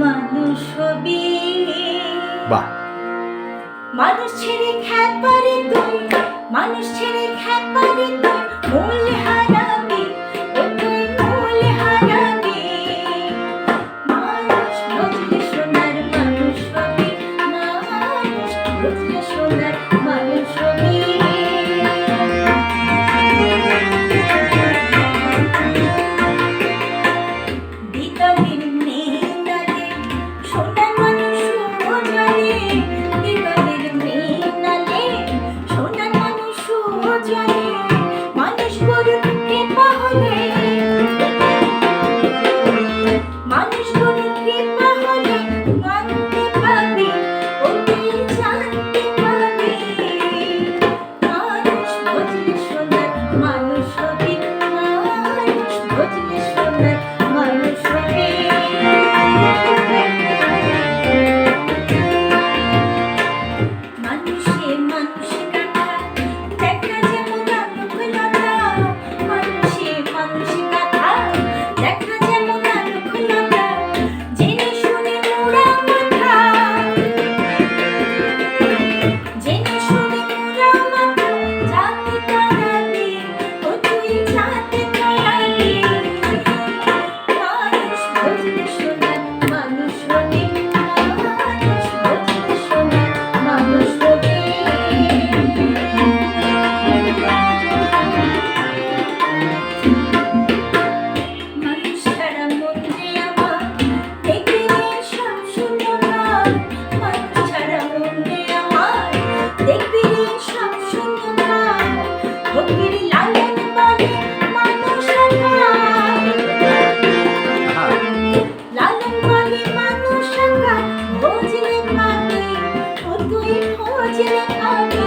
মানুষ হবি। বাহ, মানুষ ছেড়ে খ্যাপারে তুই, মানুষ ছেড়ে খ্যাপারে তুই মূল হারাবি, ও তুই মূল হারাবি। মানুষ বুঝলে সোনার মানুষ হবি, মানুষ বুঝলে সোনার মানুষ হবি। বিকালের মেঘনাদে সোনার মানুষ জানে, বিকালের মেঘনাদে সোনার মানুষ জানে। মানুষ গরুর কৃপা হলে, মানুষ গরুর কৃপা হলে জানতে পাবি, ও তুই জানতে পাবি। মানুষ বুঝলে সোনার মানুষ হবি, মানুষ বুঝলে সোনার মানুষ হবি। মানুষে মানুষ কাটা দেখা যেমন আলোকলতা, মানুষে মানুষ কাটা দেখা যেমন আলোকলতা। জেনে শুনে মোরা মাথা, জেনে শুনে মোরা মাথা যাতে তাড়াবি, ও তুই যাতে তাড়াবি। মানুষ বুঝলে সোনার মানুষ হবি, মানুষ বুঝলে সোনার মানুষ হবি। মানুষ ছাড়া মন যে আমার দেখবি রে সব শূন্যতা, মানুষ ছাড়া মন যে আমার দেখবি রে সব শূন্যতা। ফকির লালন বলে মানুষ একা, লালন বলে মানুষ একা, ভজলে পাবি, ও তুই ভজলে পাবি।